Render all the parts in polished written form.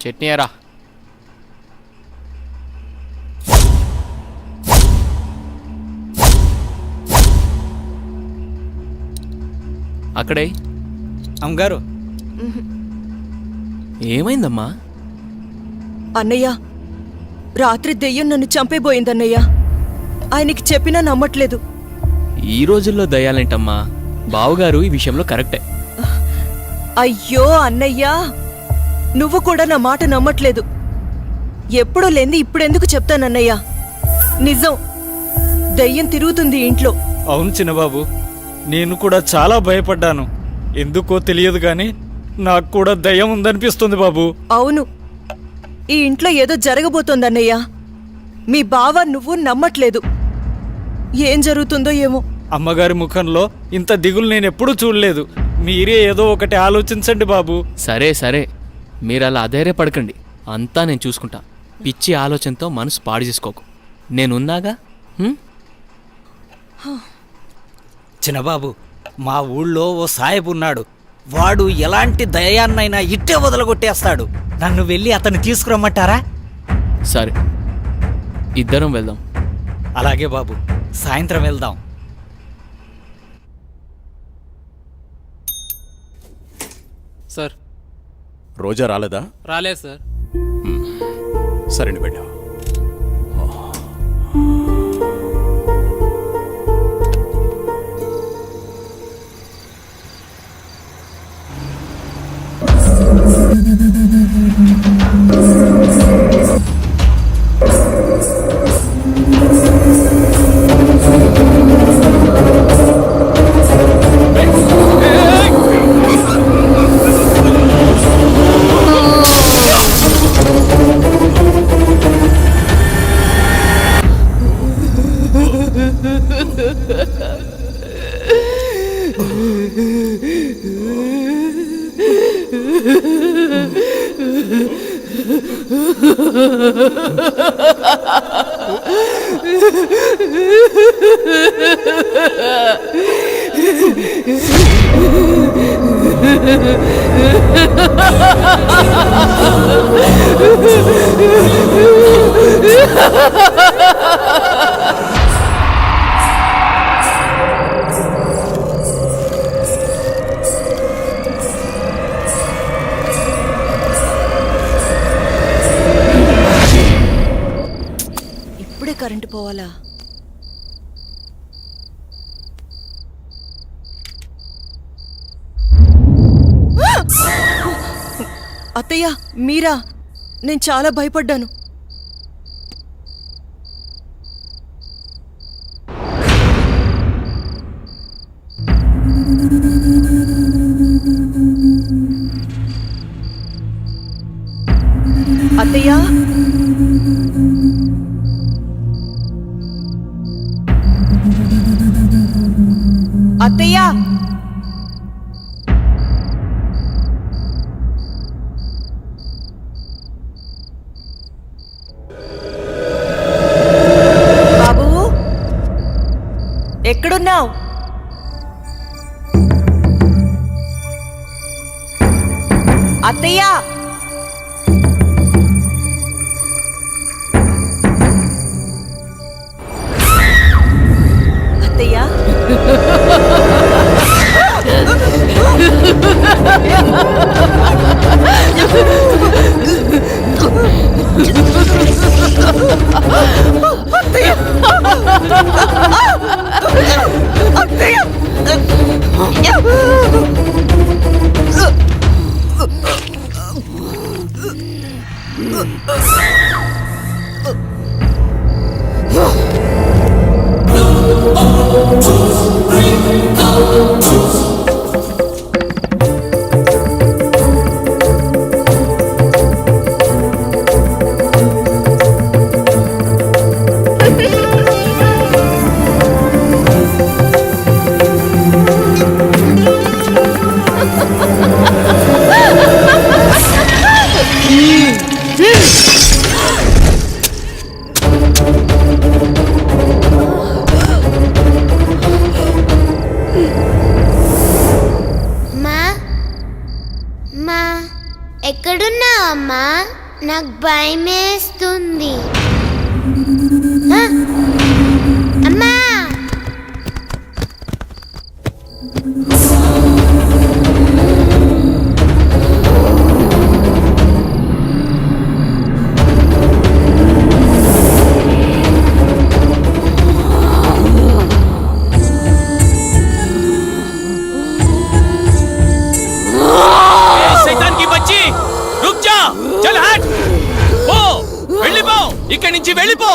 చట్నీ ఎరా. అక్కడే అమ్మగారు. ఏమైందమ్మా? అన్నయ్య, రాత్రి దెయ్యం నన్ను చంపేబోయిందన్నయ్య. ఆయనకి చెప్పినా నమ్మట్లేదు. ఈ రోజుల్లో దయ్యాలేంటమ్మా? బావుగారు ఈ విషయంలో కరెక్టే. అయ్యో అన్నయ్యా, నువ్వు కూడా నా మాట నమ్మట్లేదు. ఎప్పుడూ లేంది ఇప్పుడెందుకు చెప్తానన్నయ్యా? నిజం, దయ్యం తిరుగుతుంది ఇంట్లో. అవును చిన్నబాబు, నేను కూడా చాలా భయపడ్డాను. ఎందుకో తెలియదు గాని నాకు కూడా దయ్యం ఉందనిపిస్తుంది బాబు. అవును, ఈ ఇంట్లో ఏదో జరగబోతోందన్నయ్యా. మీ బావ నువ్వు నమ్మట్లేదు. ఏం జరుగుతుందో ఏమో. అమ్మగారి ముఖంలో ఇంత దిగులు నేనెప్పుడూ చూడలేదు. మీరే ఏదో ఒకటి ఆలోచించండి బాబు. సరే సరే, మీరు అలా అధైర్యపడకండి. అంతా నేను చూసుకుంటా. పిచ్చి ఆలోచనతో మనసు పాడు చేసుకోకు. నేనున్నాగా. చిన్నబాబు, మా ఊళ్ళో ఓ సాయబు ఉన్నాడు. వాడు ఎలాంటి దయాన్నైనా ఇట్టే వదలగొట్టేస్తాడు. నన్ను వెళ్ళి అతన్ని తీసుకురమ్మంటారా? సరే, ఇద్దరం వెళ్దాం. అలాగే బాబు, సాయంత్రం వెళ్దాం. సార్, రోజా రాలేదా? రాలేదు సార్. సరే వెళ్ళావు. ఇప్పుడే కరెంటు పోవాలా? అత్తయ్య, మీరా? నేను చాలా భయపడ్డాను. అత్తయ్య, అత్తయ్య, బాబు ఎక్కడున్నావు? అత్తయ్య, అత్తయ్య, ఎక్కడున్నావు అమ్మా? నాకు భయమేస్తుంది. ఆ? అమ్మా! शैतान की बच्ची रुक जा चल हट पो వెళ్ళిపో ఇక్కడి నుంచి వెళ్ళిపో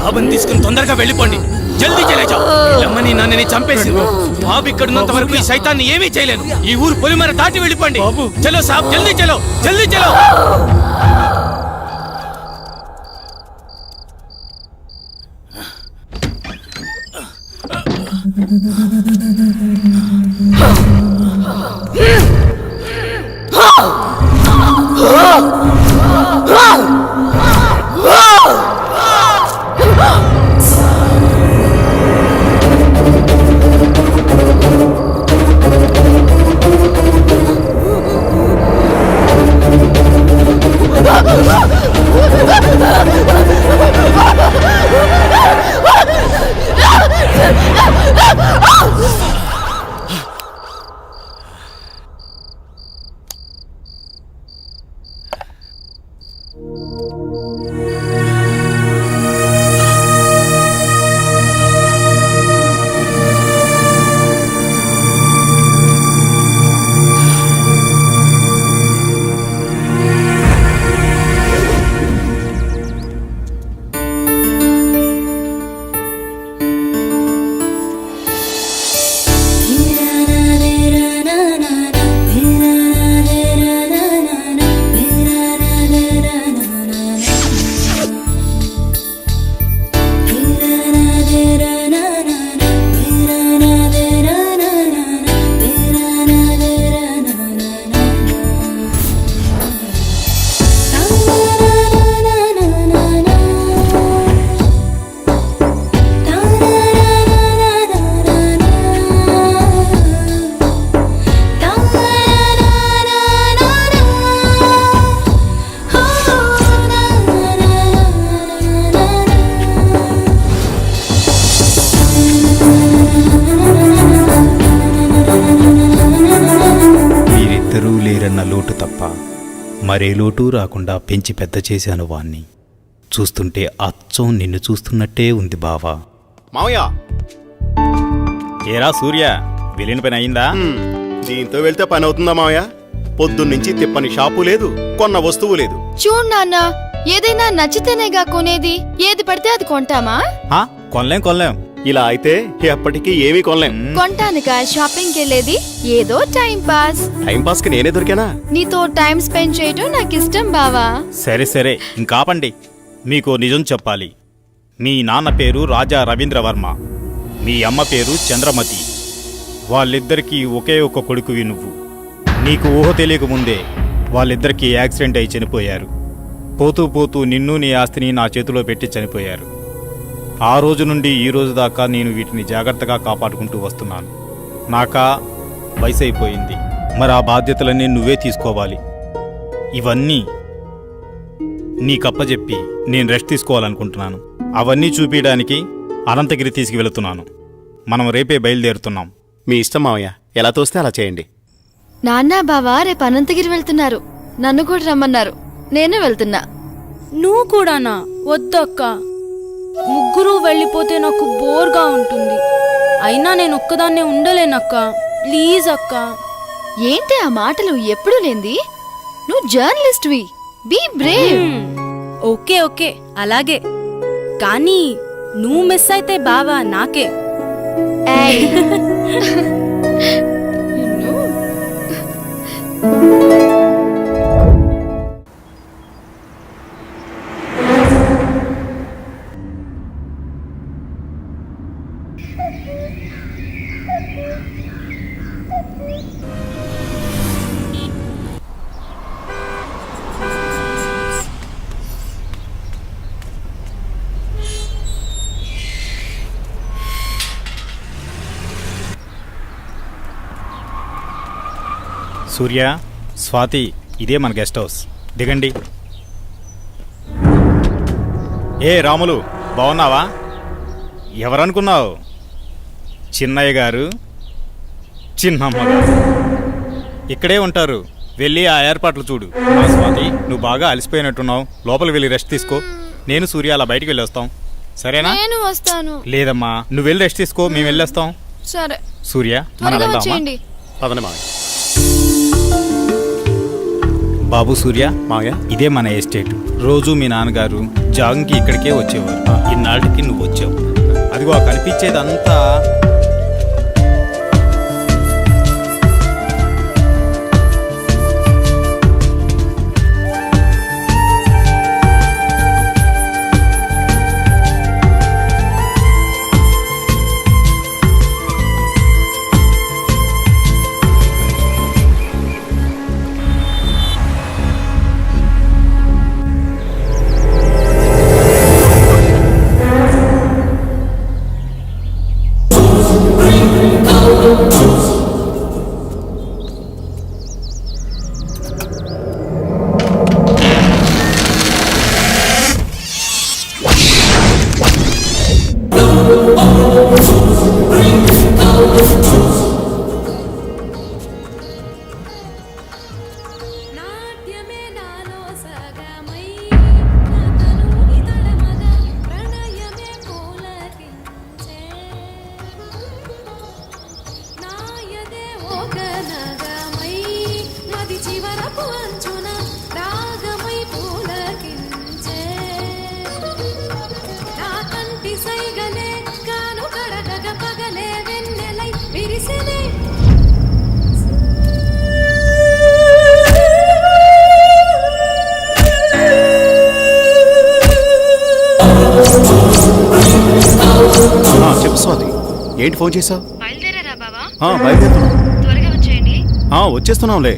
బాబుని తీసుకుని తొందరగా వెళ్ళిపోండి జల్దీ చలేజా లమ్మని నన్నని చంపేసి బాబు ఇక్కడున్నంత వరకు ఈ సైతాన్ని ఏమీ చేయలేను ఈ ఊరు పొలిమర దాటి వెళ్ళిపోండి చలో సాబ్ జల్దీ చలో జల్దీ చలో లేరన్న లోటు తప్ప మరే లోటు రాకుండా పెంచి పెద్ద చేశాను వాణ్ణి. చూస్తుంటే అచ్చం నిన్ను చూస్తున్నట్టే ఉంది బావా. మావయ్య ఏరా సూర్య, వెళ్ళిన పని అయిందా? దీంతో వెళ్తే పని అవుతుందా మావయ్య? పొద్దున్నుంచి తిప్పని షాపు లేదు, కొన్న వస్తువు లేదు. చూడు నాన్న, ఏదైనా నచ్చితేనేగా కొనేది, ఏది పడితే అది కొంటామా? కొనలేం. ఇలా అయితే ఎప్పటికీ ఏమీ కొనలేం. కొంటానుగా షాపింగ్ కెళ్ళేది, ఏదో టైం పాస్. టైం పాస్ కి నేనే దొరికానా? నీతో టైం స్పెండ్ చేయటం నాకు ఇష్టం బావా. సరే ఇంకాపండి. మీకు నిజం చెప్పాలి. మీ నాన్న పేరు రాజా రవీంద్రవర్మ, మీ అమ్మ పేరు చంద్రమతి. వాళ్ళిద్దరికీ ఒకే ఒక కొడుకువి నువ్వు. నీకు ఊహ తెలియకముందే వాళ్ళిద్దరికీ యాక్సిడెంట్ అయి చనిపోయారు. పోతూ నిన్ను నీ ఆస్తిని నా చేతిలో పెట్టి చనిపోయారు. ఆ రోజు నుండి ఈ రోజు దాకా నేను వీటిని జాగ్రత్తగా కాపాడుకుంటూ వస్తున్నాను. నాకా వయసు అయిపోయింది, మరి ఆ బాధ్యతలన్నీ నువ్వే తీసుకోవాలి. ఇవన్నీ నీకప్పచెప్పి నేను రెస్ట్ తీసుకోవాలనుకుంటున్నాను. అవన్నీ చూపించడానికి అనంతగిరి తీసుకువెళుతున్నాను. మనం రేపే బయలుదేరుతున్నాం. మీ ఇష్టం మావయ్య, ఎలా తోస్తే అలా చేయండి. నాన్న బావా రేపు అనంతగిరి వెళ్తున్నారు. నన్ను కూడా రమ్మన్నారు. నేను వెళ్తున్నా. నువ్వు కూడానా? వద్దక్క, ముగ్గురు వెళ్ళిపోతే నాకు బోర్గా ఉంటుంది. అయినా నేను ఒక్కదాన్నే ఉండలేనక్క, ప్లీజ్ అక్క. ఏంటి ఆ మాటలు? ఎప్పుడూ లేంది. నువ్వు జర్నలిస్ట్వి, బీ బ్రేవ్. ఓకే అలాగే, కానీ నువ్వు మిస్ అయితే బావా నాకే. ఏయ్. సూర్య, స్వాతి, ఇదే మన గెస్ట్ హౌస్. దిగండి. ఏ రాములు, బాగున్నావా? ఎవరనుకున్నావు? చిన్నయ్య గారు, చిన్నమ్మ గారు ఇక్కడే ఉంటారు. వెళ్ళి ఆ ఏర్పాట్లు చూడు. ఆ స్వాతి, నువ్వు బాగా అలసిపోయినట్టున్నావు. లోపలికి వెళ్ళి రెస్ట్ తీసుకో. నేను సూర్య అలా బయటికి వెళ్ళొస్తాం. సరేనా? నేను వస్తాను. లేదమ్మా, నువ్వు వెళ్ళి రెస్ట్ తీసుకో, మేము వెళ్ళొస్తాం. సరే, సూర్య, మనం త్వరగా వెళ్దామా? వచ్చేయండి. పదండి మావయ్య. బాబు సూర్య, మావయ్య, ఇదే మన ఎస్టేట్. రోజు మీ నాన్నగారు జాగింగ్కి ఇక్కడికే వచ్చేవారు. ఇన్నాళ్ళకి నువ్వు వచ్చావు. అదిగో ఆ కనిపించేదంతా చెప్పు స్వాతి, ఏంటి ఫోన్ చేసావు? బయలుదేరారా బావా? బయలుదేరుతున్నాం. త్వరగా వచ్చేయండి. వచ్చేస్తున్నాంలే.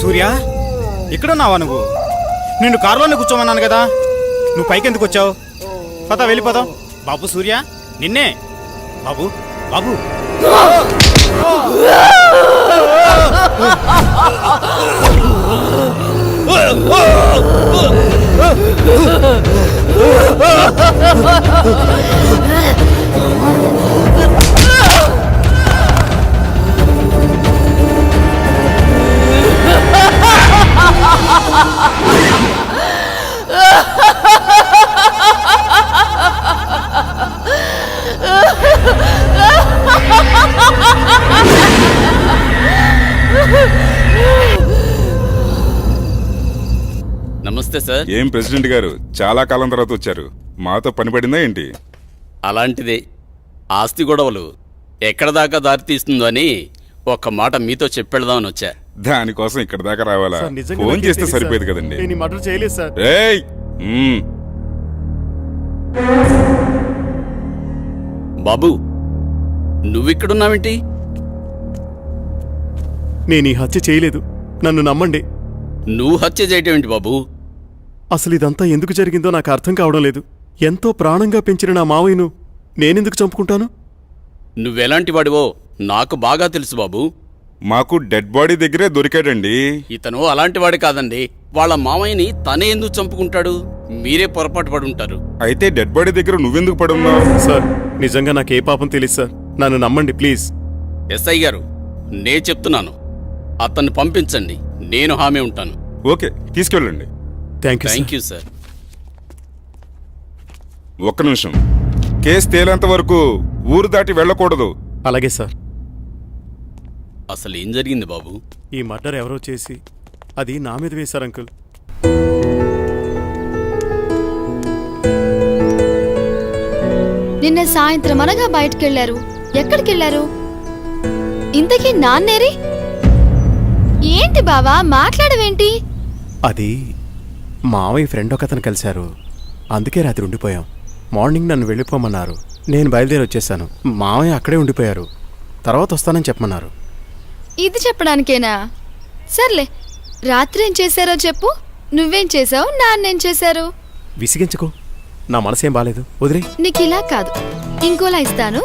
సూర్య, ఇక్కడున్నావా నువ్వు? నిన్ను కారులోనే కూర్చోమన్నాను కదా, నువ్వు పైకి ఎందుకు వచ్చావు? పద, వెళ్ళిపోదాం. బాబు సూర్య, నిన్నే. బాబు, బాబు. నమస్తే సార్. ఏం ప్రెసిడెంట్ గారు, చాలా కాలం తర్వాత వచ్చారు. మాతో పని పడిందా ఏంటి? అలాంటిదే. ఆస్తి గొడవలు ఎక్కడ దాకా దారి తీస్తుందో అని ఒక్క మాట మీతో చెప్పెడదామని వచ్చా. దానికోసం ఇక్కడ దాకా రావాలా? సార్, నిజంగా ఫోన్ నాకేం చేస్తే తెలీదు సరిపోయేది సార్. కదండి. నేను ఈ మర్డర్ చేయలేదు సార్. ఏయ్! బాబు, నువ్విక్కడున్నావేంటి? నేను ఈ హత్య చేయలేదు, నన్ను నమ్మండి. నువ్వు హత్య చేయటమేంటి బాబు? అసలు ఇదంతా ఎందుకు జరిగిందో నాకు అర్థం కావడం లేదు. ఎంతో ప్రాణంగా పెంచిన నా మావయ్యను నేనెందుకు చంపుకుంటాను? నువ్వెలాంటి వాడివో నాకు బాగా తెలుసు బాబు. మాకు డెడ్ బాడీ దగ్గరే దొరికాడండి. ఇతను అలాంటి వాడి కాదండి. వాళ్ళ మామయ్యని తనే ఎందుకు చంపుకుంటాడు? మీరే పొరపాటు పడి ఉంటారు. అయితే డెడ్ బాడీ దగ్గర నువ్వెందుకు పడున్నావు? సార్, నిజంగా నాకే పాపం తెలియదు సార్, నన్ను నమ్మండి ప్లీజ్. ఎస్ఐ గారు, నే చెప్తున్నాను, అతన్ని పంపించండి. నేను హామీ ఉంటాను. ఓకే, తీసుకెళ్ళండి. Thank you sir. ఒక్క నిమిషం. కేసు తేలేంత వరకు ఊరు దాటి వెళ్ళకూడదు. అలాగే సార్. అసలు ఏం జరిగింది బాబు? ఈ మర్డర్ ఎవరో చేసి అది నా మీద వేశారు అంకుల్. నిన్న సాయంత్రం అనగా బయటకెళ్లారు. ఎక్కడికెళ్లారు? ఇంతకీ నాన్నేరి? ఏంటి బావా మాట్లాడవేంటి? అది మావయ్య ఫ్రెండ్ ఒకతను కలిశారు, అందుకే రాత్రి ఉండిపోయాం. మార్నింగ్ నన్ను వెళ్ళిపోమన్నారు, నేను బయలుదేరి వచ్చేసాను. మావయ్య అక్కడే ఉండిపోయారు, తర్వాత వస్తానని చెప్పమన్నారు. ఇది చెప్పడానికేనా? సర్లే, రాత్రి ఏం చేశారో చెప్పు. నువ్వేం చేసావు, నాన్నేం చేశారు? విసిగించుకో, నా మనసేం బాలేదు, వదిలే. నీకిలా కాదు, ఇంకోలా ఇస్తాను,